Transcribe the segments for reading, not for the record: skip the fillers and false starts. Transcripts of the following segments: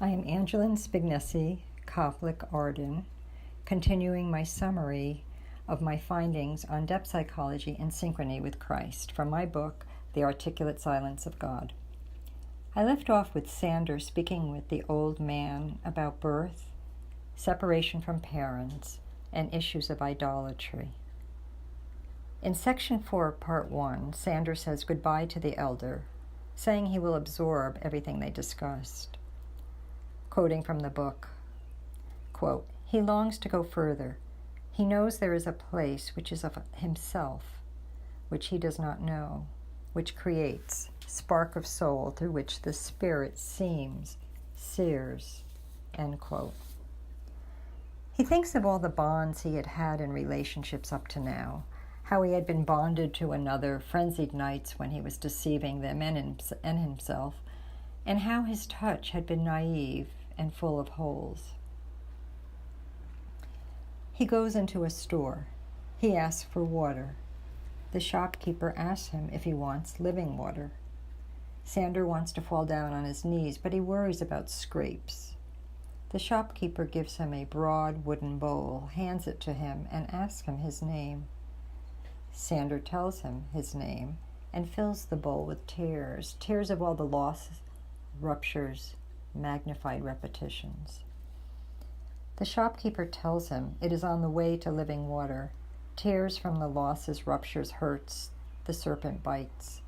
I am Angeline Spignesi, Catholic Arden, continuing my summary of my findings on depth psychology and synchrony with Christ from my book, The Articulate Silence of God. I left off with Sander speaking with the old man about birth, separation from parents, and issues of idolatry. In section 4, part 1, Sander says goodbye to the elder, saying he will absorb everything they discussed. Quoting from the book, quote, "He longs to go further. He knows there is a place which is of himself, which he does not know, which creates, spark of soul through which the spirit sears, end quote. He thinks of all the bonds he had had in relationships up to now, how he had been bonded to another, frenzied nights when he was deceiving them and himself, and how his touch had been naive and full of holes. He goes into a store. He asks for water. The shopkeeper asks him if he wants living water. Sander wants to fall down on his knees, but he worries about scrapes. The shopkeeper gives him a broad wooden bowl, hands it to him, and asks him his name. Sander tells him his name and fills the bowl with tears of all the losses, ruptures, magnified repetitions. The shopkeeper tells him it is on the way to living water. Tears from the losses, ruptures, hurts, the serpent bites.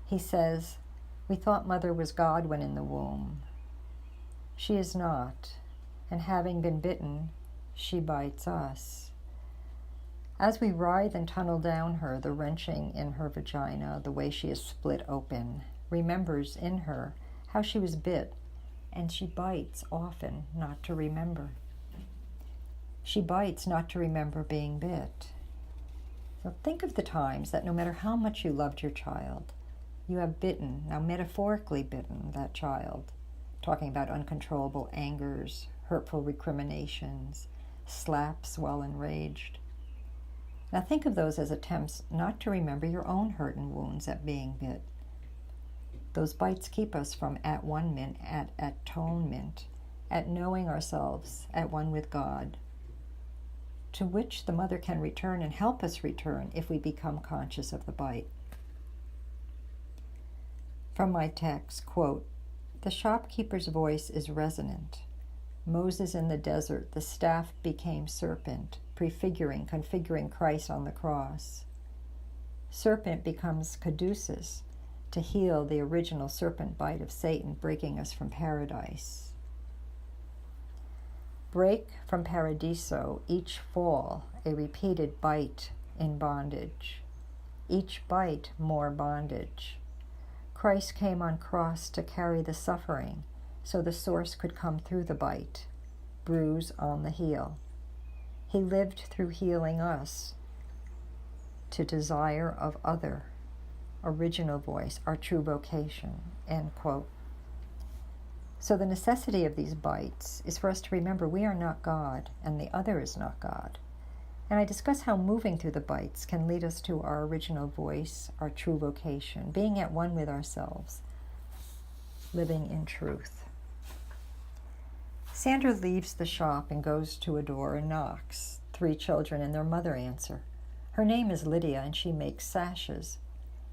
He says, "We thought Mother was God when in the womb. She is not, and having been bitten, she bites us." As we writhe and tunnel down her, the wrenching in her vagina, the way she is split open, remembers in her how she was bit, and she bites often not to remember. She bites not to remember being bit. So think of the times that no matter how much you loved your child, you have bitten, now metaphorically bitten, that child, talking about uncontrollable angers, hurtful recriminations, slaps while enraged. Now think of those as attempts not to remember your own hurt and wounds at being bit. Those bites keep us from at one-ment, at atonement, at knowing ourselves at one with God, to which the mother can return and help us return if we become conscious of the bite. From my text, quote, "The shopkeeper's voice is resonant. Moses in the desert, the staff became serpent, configuring Christ on the cross. Serpent becomes caduceus, to heal the original serpent bite of Satan, breaking us from paradise. Break from paradiso, each fall, a repeated bite in bondage. Each bite, more bondage. Christ came on cross to carry the suffering, so the source could come through the bite, bruise on the heel. He lived through healing us to desire of other, original voice, our true vocation," end quote. So the necessity of these bites is for us to remember we are not God and the other is not God. And I discuss how moving through the bites can lead us to our original voice, our true vocation, being at one with ourselves, living in truth. Sander leaves the shop and goes to a door and knocks. 3 children and their mother answer. Her name is Lydia and she makes sashes.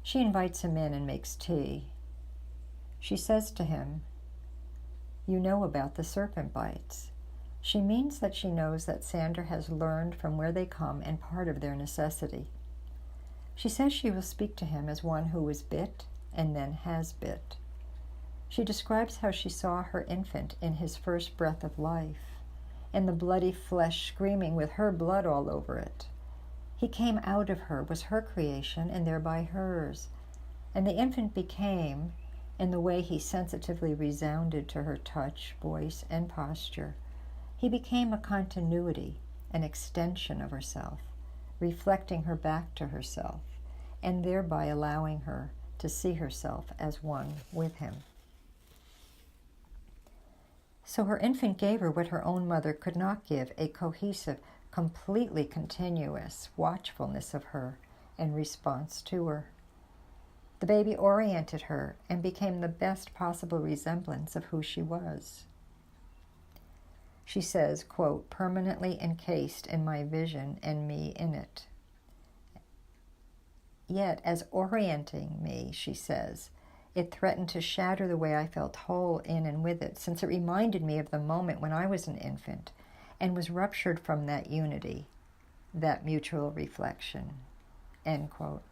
She invites him in and makes tea. She says to him, "You know about the serpent bites." She means that she knows that Sander has learned from where they come and part of their necessity. She says she will speak to him as one who was bit and then has bit. She describes how she saw her infant in his first breath of life, and the bloody flesh screaming with her blood all over it. He came out of her, was her creation, and thereby hers. And the infant became, in the way he sensitively resounded to her touch, voice, and posture, he became a continuity, an extension of herself, reflecting her back to herself, and thereby allowing her to see herself as one with him. So her infant gave her what her own mother could not give, a cohesive, completely continuous watchfulness of her in response to her. The baby oriented her and became the best possible resemblance of who she was. She says, quote, permanently encased in my vision and me in it. Yet, as orienting me, she says, it threatened to shatter the way I felt whole in and with it, since it reminded me of the moment when I was an infant and was ruptured from that unity, that mutual reflection, end quote.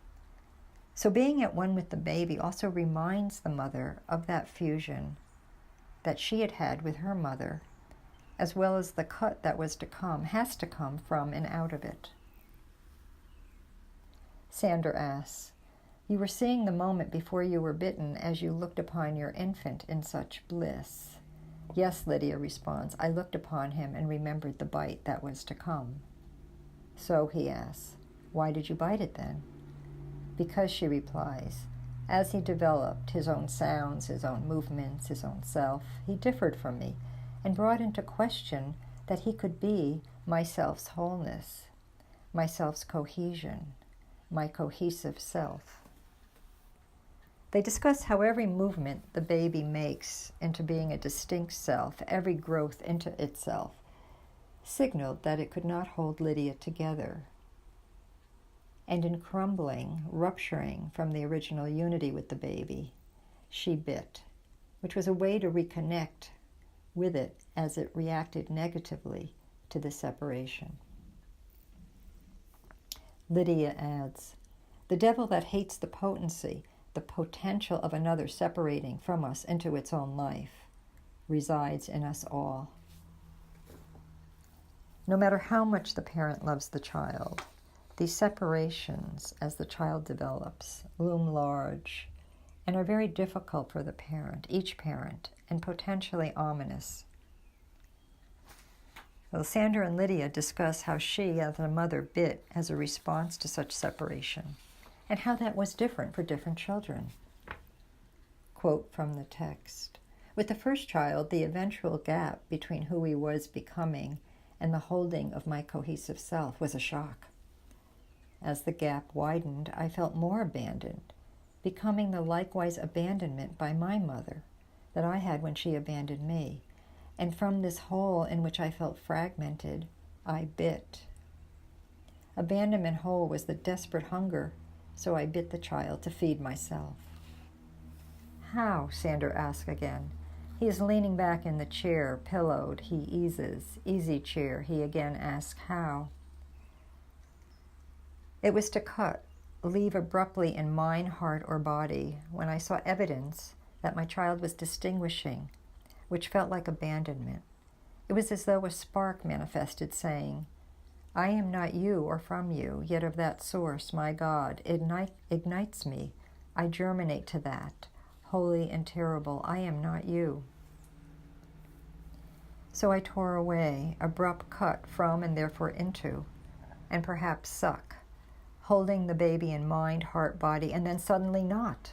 So being at one with the baby also reminds the mother of that fusion that she had had with her mother, as well as the cut that was to come, has to come from and out of it. Sander asks, you were seeing the moment before you were bitten as you looked upon your infant in such bliss. Yes, Lydia responds, I looked upon him and remembered the bite that was to come. So, he asks, why did you bite it then? Because, she replies, as he developed his own sounds, his own movements, his own self, he differed from me and brought into question that he could be my self's wholeness, my self's cohesion, my cohesive self. They discuss how every movement the baby makes into being a distinct self, every growth into itself, signaled that it could not hold Lydia together. And in crumbling, rupturing from the original unity with the baby, she bit, which was a way to reconnect with it as it reacted negatively to the separation. Lydia adds, the devil that hates the potency, the potential of another separating from us into its own life, resides in us all. No matter how much the parent loves the child, these separations, as the child develops, loom large and are very difficult for the parent, each parent, and potentially ominous. Well, Sandra and Lydia discuss how she, as a mother, bit as a response to such separation, and how that was different for different children. Quote from the text, with the first child, the eventual gap between who he was becoming and the holding of my cohesive self was a shock. As the gap widened, I felt more abandoned, becoming the likewise abandonment by my mother that I had when she abandoned me. And from this hole in which I felt fragmented, I bit. Abandonment hole was the desperate hunger, so I bit the child to feed myself. How? Sander asks again. He is leaning back in the chair, pillowed. He eases. Easy chair. He again asks, how? It was to cut, leave abruptly in mind, heart, or body, when I saw evidence that my child was distinguishing, which felt like abandonment. It was as though a spark manifested, saying, I am not you or from you, yet of that source, my God, ignites me. I germinate to that, holy and terrible. I am not you. So I tore away, abrupt cut from and therefore into, and perhaps suck, holding the baby in mind, heart, body, and then suddenly not.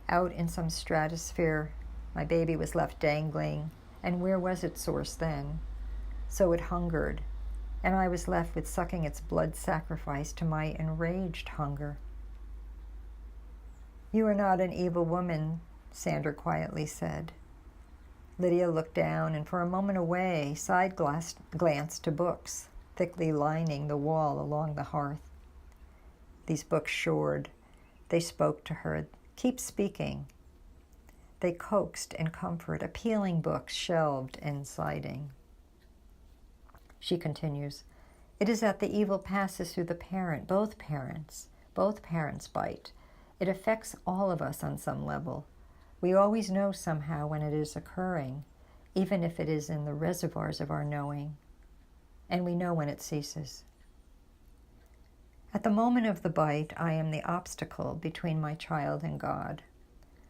Out in some stratosphere, my baby was left dangling, and where was its source then? So it hungered, and I was left with sucking its blood sacrifice to my enraged hunger. You are not an evil woman, Sander quietly said. Lydia looked down and for a moment away, side-glanced to books, thickly lining the wall along the hearth. These books shored. They spoke to her. Keep speaking. They coaxed in comfort, appealing books shelved and sliding. She continues, it is that the evil passes through the parent, both parents bite. It affects all of us on some level. We always know somehow when it is occurring, even if it is in the reservoirs of our knowing, and we know when it ceases. At the moment of the bite, I am the obstacle between my child and God.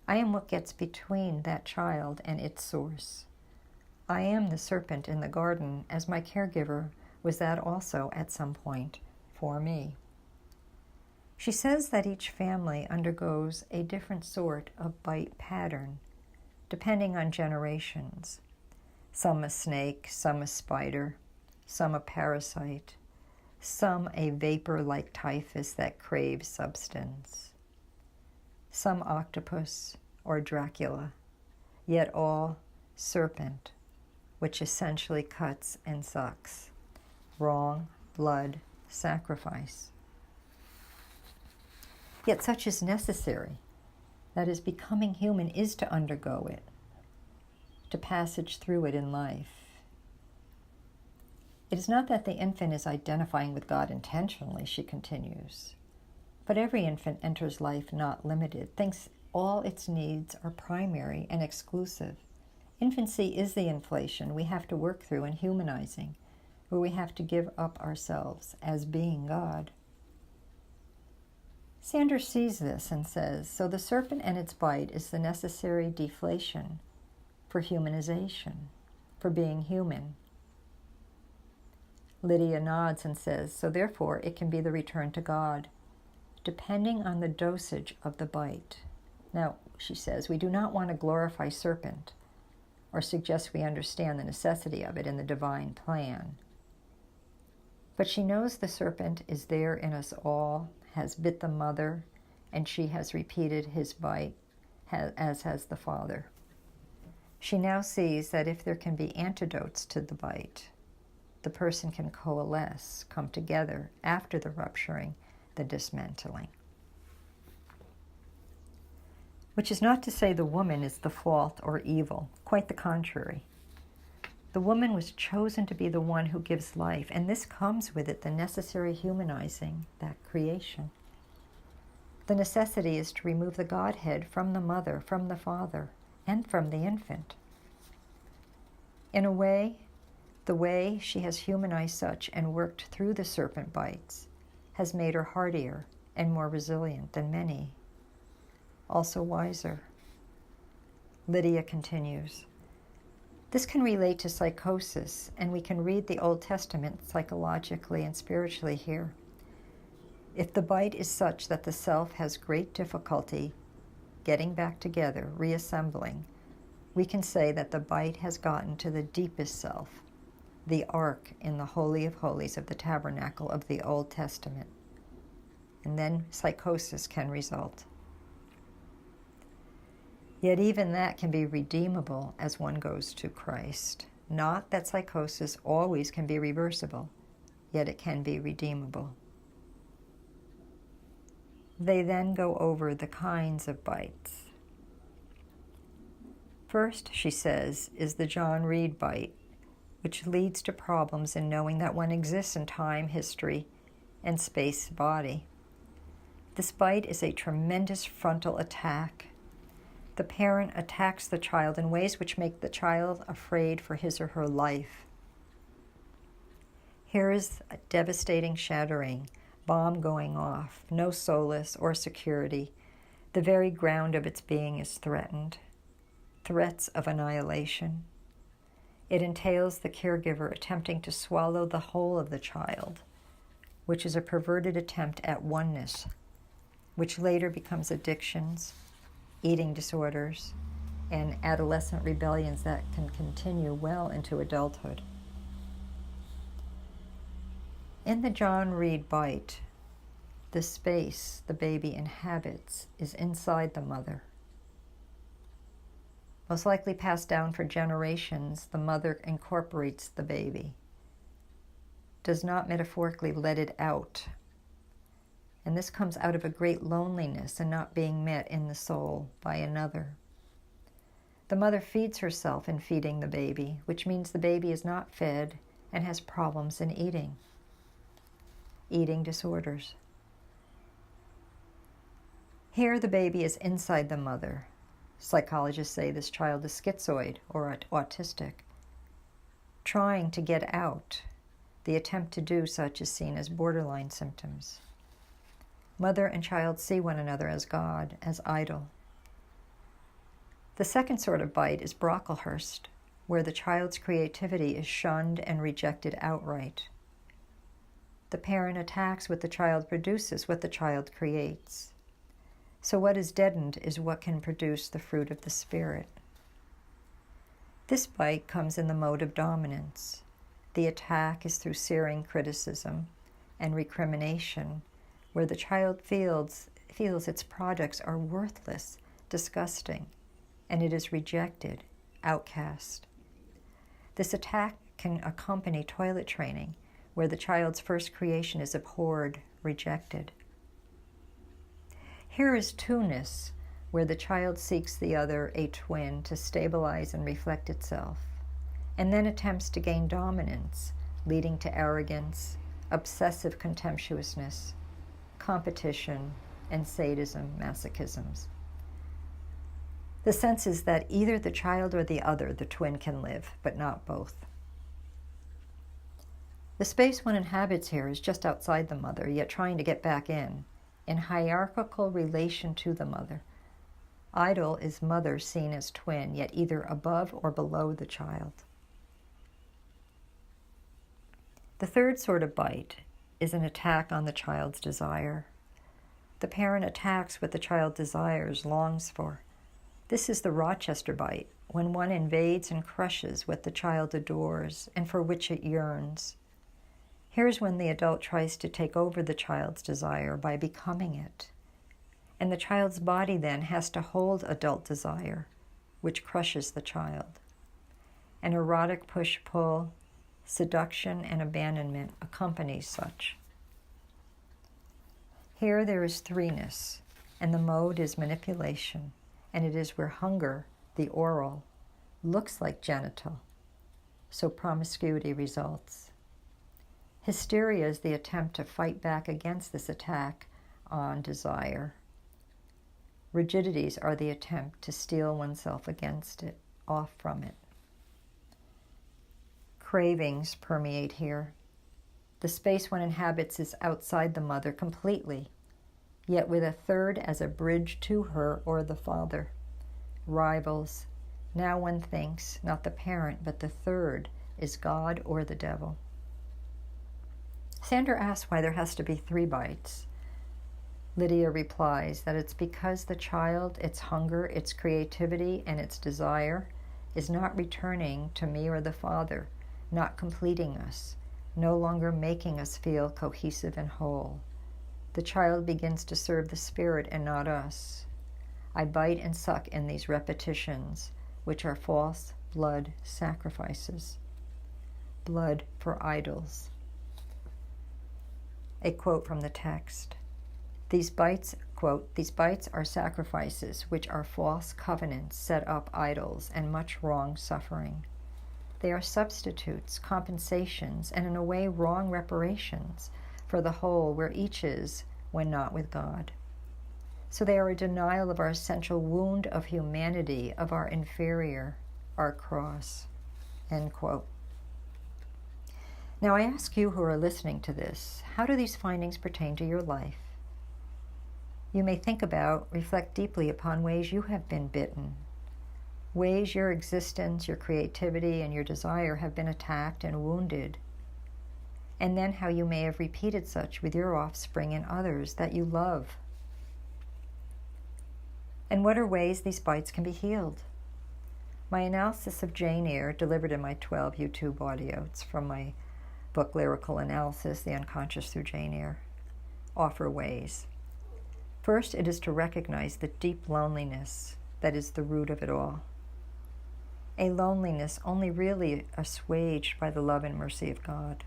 I am what gets between that child and its source. I am the serpent in the garden, as my caregiver was that also at some point for me. She says that each family undergoes a different sort of bite pattern, depending on generations. Some a snake, some a spider, some a parasite, some a vapor like typhus that craves substance. some octopus or Dracula, yet all serpent, which essentially cuts and sucks. Wrong, blood, sacrifice. Yet such is necessary. That is, becoming human is to undergo it, to passage through it in life. It is not that the infant is identifying with God intentionally, she continues, but every infant enters life not limited, thinks all its needs are primary and exclusive. Infancy is the inflation we have to work through in humanizing, where we have to give up ourselves as being God. Sanders sees this and says, so the serpent and its bite is the necessary deflation for humanization, for being human. Lydia nods and says, so therefore it can be the return to God, depending on the dosage of the bite. Now, she says, we do not want to glorify serpent or suggest we understand the necessity of it in the divine plan. But she knows the serpent is there in us all, has bit the mother, and she has repeated his bite, as has the father. She now sees that if there can be antidotes to the bite, the person can coalesce, come together after the rupturing, the dismantling. Which is not to say the woman is the fault or evil, quite the contrary. The woman was chosen to be the one who gives life, and this comes with it the necessary humanizing, that creation. The necessity is to remove the Godhead from the mother, from the father, and from the infant. In a way, the way she has humanized such and worked through the serpent bites has made her hardier and more resilient than many, also wiser. Lydia continues, this can relate to psychosis, and we can read the Old Testament psychologically and spiritually here. If the bite is such that the self has great difficulty getting back together, reassembling, we can say that the bite has gotten to the deepest self, the ark in the Holy of Holies of the Tabernacle of the Old Testament. And then psychosis can result. Yet even that can be redeemable as one goes to Christ. Not that psychosis always can be reversible, yet it can be redeemable. They then go over the kinds of bites. First, she says, is the John Reed bite, which leads to problems in knowing that one exists in time, history, and space body. This bite is a tremendous frontal attack. The parent attacks the child in ways which make the child afraid for his or her life. Here is a devastating shattering, bomb going off, no solace or security. The very ground of its being is threatened. Threats of annihilation. It entails the caregiver attempting to swallow the whole of the child, which is a perverted attempt at oneness, which later becomes addictions, eating disorders, and adolescent rebellions that can continue well into adulthood. In the John Reed bite, the space the baby inhabits is inside the mother. Most likely passed down for generations, the mother incorporates the baby, does not metaphorically let it out. And this comes out of a great loneliness and not being met in the soul by another. The mother feeds herself in feeding the baby, which means the baby is not fed and has problems in eating. Eating disorders. Here the baby is inside the mother. Psychologists say this child is schizoid or autistic. Trying to get out, the attempt to do such is seen as borderline symptoms. Mother and child see one another as God, as idol. The second sort of bite is Brocklehurst, where the child's creativity is shunned and rejected outright. The parent attacks what the child produces, what the child creates. So what is deadened is what can produce the fruit of the Spirit. This bite comes in the mode of dominance. The attack is through searing criticism and recrimination, where the child feels feels its projects are worthless, disgusting, and it is rejected, outcast. This attack can accompany toilet training, where the child's first creation is abhorred, rejected. Here is two-ness, where the child seeks the other, a twin, to stabilize and reflect itself, and then attempts to gain dominance, leading to arrogance, obsessive contemptuousness, competition, and sadism, masochisms. The sense is that either the child or the other, the twin, can live, but not both. The space one inhabits here is just outside the mother, yet trying to get back in hierarchical relation to the mother. Idol is mother seen as twin, yet either above or below the child. The third sort of bite is an attack on the child's desire. The parent attacks what the child desires, longs for. This is the Rochester bite, when one invades and crushes what the child adores and for which it yearns. Here's when the adult tries to take over the child's desire by becoming it. And the child's body then has to hold adult desire, which crushes the child. An erotic push-pull, seduction, and abandonment accompanies such. Here there is threeness, and the mode is manipulation, and it is where hunger, the oral, looks like genital, so promiscuity results. Hysteria is the attempt to fight back against this attack on desire. Rigidities are the attempt to steel oneself against it, off from it. Cravings permeate here. The space one inhabits is outside the mother completely, yet with a third as a bridge to her or the father. Rivals. Now one thinks not the parent, but the third is God or the devil. Sandra asks why there has to be 3 bites. Lydia replies that it's because the child, its hunger, its creativity, and its desire is not returning to me or the father, not completing us, no longer making us feel cohesive and whole. The child begins to serve the spirit and not us. I bite and suck in these repetitions, which are false blood sacrifices. Blood for idols. A quote from the text. These bites, quote, "These bites are sacrifices, which are false covenants, set up idols, and much wrong suffering. They are substitutes, compensations, and in a way wrong reparations for the whole where each is when not with God. So they are a denial of our essential wound of humanity, of our inferior, our cross." End quote. Now I ask you who are listening to this, how do these findings pertain to your life? You may think about, reflect deeply upon ways you have been bitten, ways your existence, your creativity, and your desire have been attacked and wounded, and then how you may have repeated such with your offspring and others that you love. And what are ways these bites can be healed? My analysis of Jane Eyre, delivered in my 12 YouTube audios from my book Lyrical Analysis, The Unconscious Through Jane Eyre, offer ways. First, it is to recognize the deep loneliness that is the root of it all. A loneliness only really assuaged by the love and mercy of God.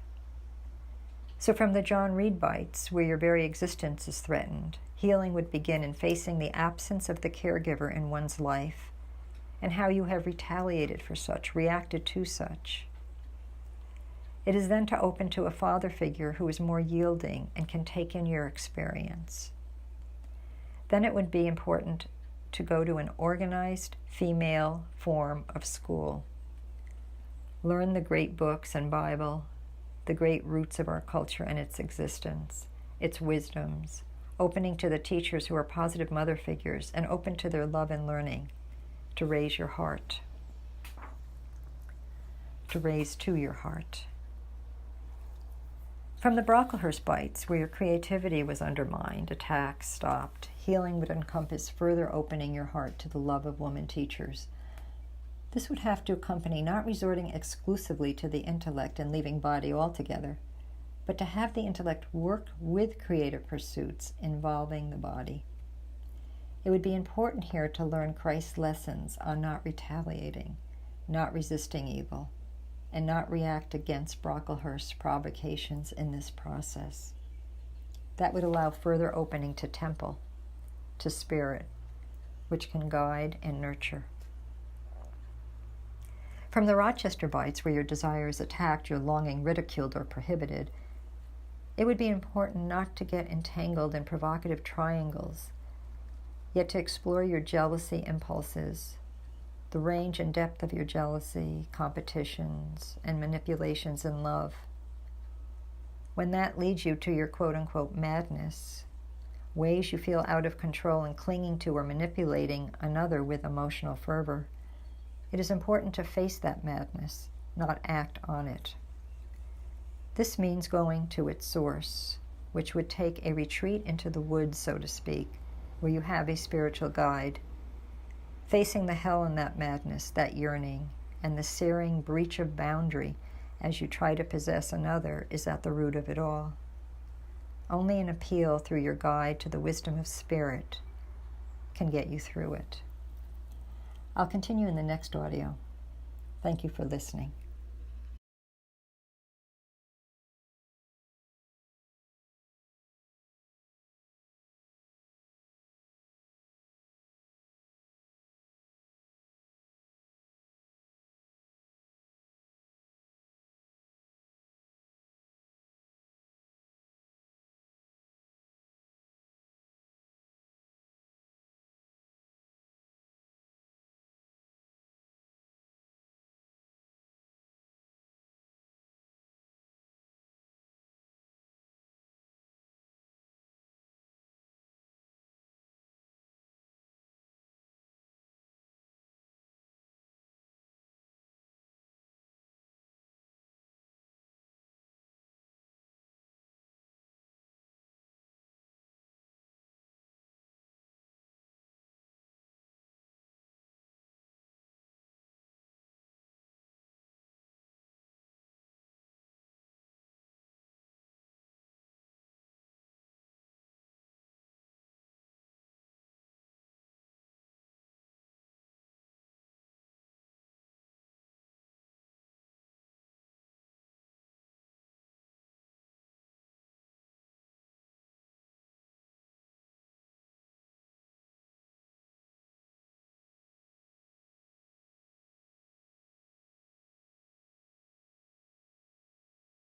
So from the John Reed bites, where your very existence is threatened, healing would begin in facing the absence of the caregiver in one's life and how you have retaliated for such, reacted to such. It is then to open to a father figure who is more yielding and can take in your experience. Then it would be important to go to an organized female form of school. Learn the great books and Bible, the great roots of our culture and its existence, its wisdoms, opening to the teachers who are positive mother figures and open to their love and learning, to raise your heart, to raise to your heart. From the Brocklehurst bites, where your creativity was undermined, attacked, stopped, healing would encompass further opening your heart to the love of woman teachers. This would have to accompany not resorting exclusively to the intellect and leaving body altogether, but to have the intellect work with creative pursuits involving the body. It would be important here to learn Christ's lessons on not retaliating, not resisting evil, and not react against Brocklehurst's provocations in this process. That would allow further opening to temple, to spirit, which can guide and nurture. From the Rochester bites, where your desire is attacked, your longing ridiculed or prohibited, it would be important not to get entangled in provocative triangles, yet to explore your jealousy impulses, the range and depth of your jealousy, competitions, and manipulations in love. When that leads you to your quote-unquote madness, ways you feel out of control and clinging to or manipulating another with emotional fervor, it is important to face that madness, not act on it. This means going to its source, which would take a retreat into the woods, so to speak, where you have a spiritual guide. Facing the hell in that madness, that yearning, and the searing breach of boundary as you try to possess another is at the root of it all. Only an appeal through your guide to the wisdom of spirit can get you through it. I'll continue in the next audio. Thank you for listening.